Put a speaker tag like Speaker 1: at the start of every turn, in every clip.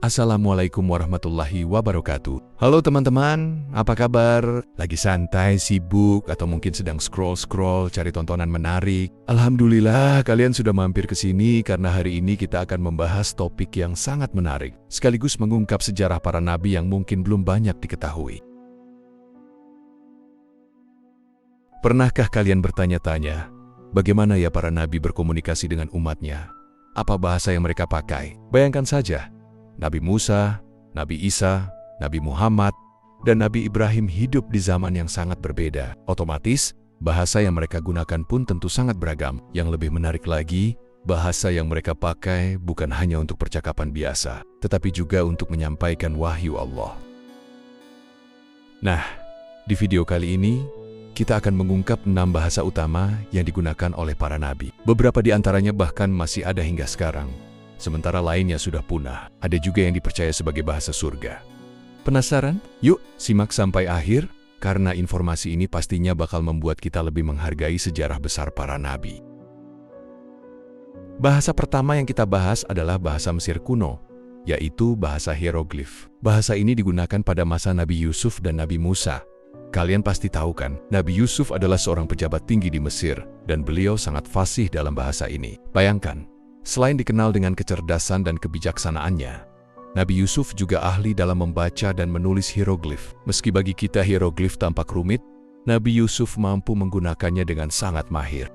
Speaker 1: Assalamualaikum warahmatullahi wabarakatuh. Halo teman-teman, apa kabar? Lagi santai, sibuk, atau mungkin sedang scroll-scroll cari tontonan menarik? Alhamdulillah kalian sudah mampir ke sini karena hari ini kita akan membahas topik yang sangat menarik, sekaligus mengungkap sejarah para nabi yang mungkin belum banyak diketahui. Pernahkah kalian bertanya-tanya, bagaimana ya para nabi berkomunikasi dengan umatnya? Apa bahasa yang mereka pakai? Bayangkan saja, Nabi Musa, Nabi Isa, Nabi Muhammad, dan Nabi Ibrahim hidup di zaman yang sangat berbeda. Otomatis, bahasa yang mereka gunakan pun tentu sangat beragam. Yang lebih menarik lagi, bahasa yang mereka pakai bukan hanya untuk percakapan biasa, tetapi juga untuk menyampaikan wahyu Allah. Nah, di video kali ini, kita akan mengungkap 6 bahasa utama yang digunakan oleh para nabi. Beberapa di antaranya bahkan masih ada hingga sekarang, sementara lainnya sudah punah. Ada juga yang dipercaya sebagai bahasa surga. Penasaran? Yuk, simak sampai akhir, karena informasi ini pastinya bakal membuat kita lebih menghargai sejarah besar para nabi. Bahasa pertama yang kita bahas adalah bahasa Mesir kuno, yaitu bahasa hieroglif. Bahasa ini digunakan pada masa Nabi Yusuf dan Nabi Musa. Kalian pasti tahu kan, Nabi Yusuf adalah seorang pejabat tinggi di Mesir, dan beliau sangat fasih dalam bahasa ini. Bayangkan, selain dikenal dengan kecerdasan dan kebijaksanaannya, Nabi Yusuf juga ahli dalam membaca dan menulis hieroglif. Meski bagi kita hieroglif tampak rumit, Nabi Yusuf mampu menggunakannya dengan sangat mahir.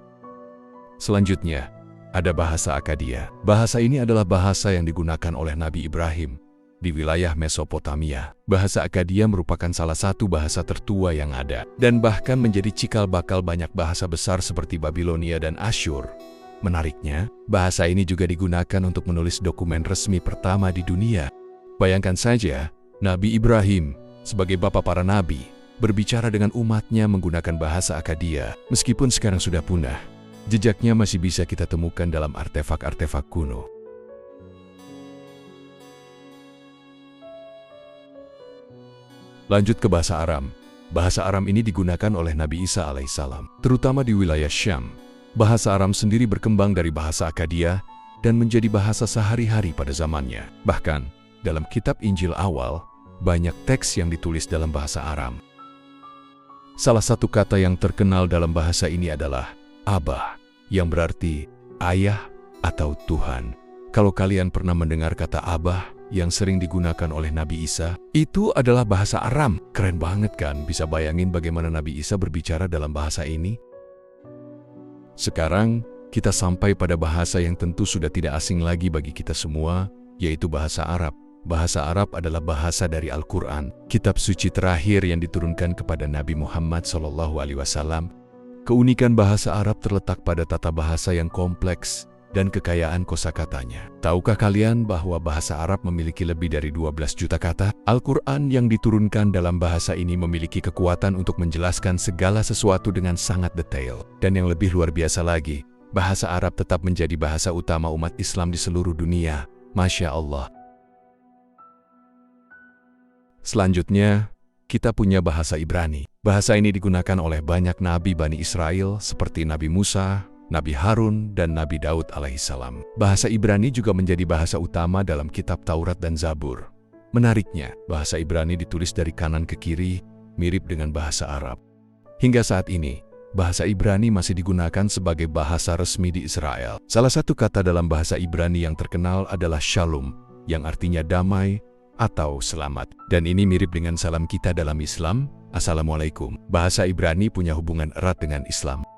Speaker 1: Selanjutnya, ada bahasa Akkadia. Bahasa ini adalah bahasa yang digunakan oleh Nabi Ibrahim di wilayah Mesopotamia. Bahasa Akkadia merupakan salah satu bahasa tertua yang ada, dan bahkan menjadi cikal bakal banyak bahasa besar seperti Babilonia dan Asyur. Menariknya, bahasa ini juga digunakan untuk menulis dokumen resmi pertama di dunia. Bayangkan saja, Nabi Ibrahim, sebagai bapa para nabi, berbicara dengan umatnya menggunakan bahasa Akkadia. Meskipun sekarang sudah punah, jejaknya masih bisa kita temukan dalam artefak-artefak kuno. Lanjut ke bahasa Aram. Bahasa Aram ini digunakan oleh Nabi Isa alaihissalam, terutama di wilayah Syam. Bahasa Aram sendiri berkembang dari bahasa Akkadia dan menjadi bahasa sehari-hari pada zamannya. Bahkan, dalam kitab Injil awal, banyak teks yang ditulis dalam bahasa Aram. Salah satu kata yang terkenal dalam bahasa ini adalah Abah, yang berarti ayah atau Tuhan. Kalau kalian pernah mendengar kata Abah yang sering digunakan oleh Nabi Isa, itu adalah bahasa Aram. Keren banget kan? Bisa bayangin bagaimana Nabi Isa berbicara dalam bahasa ini? Sekarang, kita sampai pada bahasa yang tentu sudah tidak asing lagi bagi kita semua, yaitu bahasa Arab. Bahasa Arab adalah bahasa dari Al-Quran, kitab suci terakhir yang diturunkan kepada Nabi Muhammad SAW. Keunikan bahasa Arab terletak pada tata bahasa yang kompleks dan kekayaan kosakatanya. Tahukah kalian bahwa bahasa Arab memiliki lebih dari 12 juta kata? Al-Quran yang diturunkan dalam bahasa ini memiliki kekuatan untuk menjelaskan segala sesuatu dengan sangat detail. Dan yang lebih luar biasa lagi, bahasa Arab tetap menjadi bahasa utama umat Islam di seluruh dunia. Masya Allah. Selanjutnya, kita punya bahasa Ibrani. Bahasa ini digunakan oleh banyak nabi Bani Israel seperti Nabi Musa, Nabi Harun, dan Nabi Daud alaihissalam. Bahasa Ibrani juga menjadi bahasa utama dalam kitab Taurat dan Zabur. Menariknya, bahasa Ibrani ditulis dari kanan ke kiri, mirip dengan bahasa Arab. Hingga saat ini, bahasa Ibrani masih digunakan sebagai bahasa resmi di Israel. Salah satu kata dalam bahasa Ibrani yang terkenal adalah shalom, yang artinya damai atau selamat. Dan ini mirip dengan salam kita dalam Islam, Assalamualaikum. Bahasa Ibrani punya hubungan erat dengan Islam.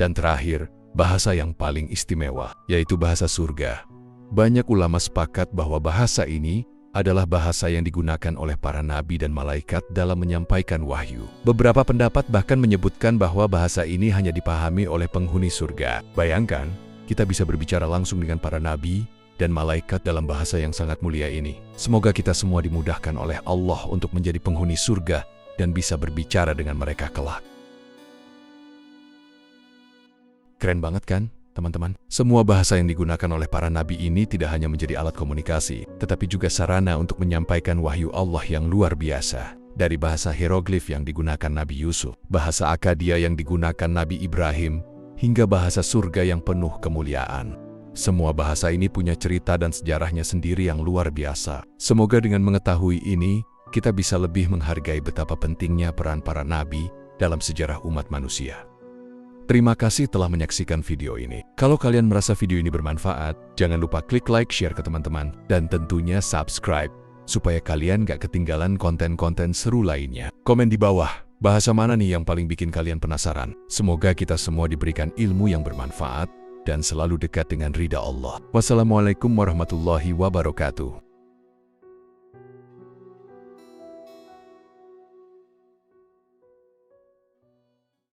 Speaker 1: Dan terakhir, bahasa yang paling istimewa, yaitu bahasa surga. Banyak ulama sepakat bahwa bahasa ini adalah bahasa yang digunakan oleh para nabi dan malaikat dalam menyampaikan wahyu. Beberapa pendapat bahkan menyebutkan bahwa bahasa ini hanya dipahami oleh penghuni surga. Bayangkan, kita bisa berbicara langsung dengan para nabi dan malaikat dalam bahasa yang sangat mulia ini. Semoga kita semua dimudahkan oleh Allah untuk menjadi penghuni surga dan bisa berbicara dengan mereka kelak. Keren banget kan, teman-teman? Semua bahasa yang digunakan oleh para nabi ini tidak hanya menjadi alat komunikasi, tetapi juga sarana untuk menyampaikan wahyu Allah yang luar biasa. Dari bahasa hieroglif yang digunakan Nabi Yusuf, bahasa Akkadia yang digunakan Nabi Ibrahim, hingga bahasa surga yang penuh kemuliaan. Semua bahasa ini punya cerita dan sejarahnya sendiri yang luar biasa. Semoga dengan mengetahui ini, kita bisa lebih menghargai betapa pentingnya peran para nabi dalam sejarah umat manusia. Terima kasih telah menyaksikan video ini. Kalau kalian merasa video ini bermanfaat, jangan lupa klik like, share ke teman-teman, dan tentunya subscribe, supaya kalian gak ketinggalan konten-konten seru lainnya. Komen di bawah, bahasa mana nih yang paling bikin kalian penasaran? Semoga kita semua diberikan ilmu yang bermanfaat, dan selalu dekat dengan ridha Allah. Wassalamualaikum warahmatullahi wabarakatuh.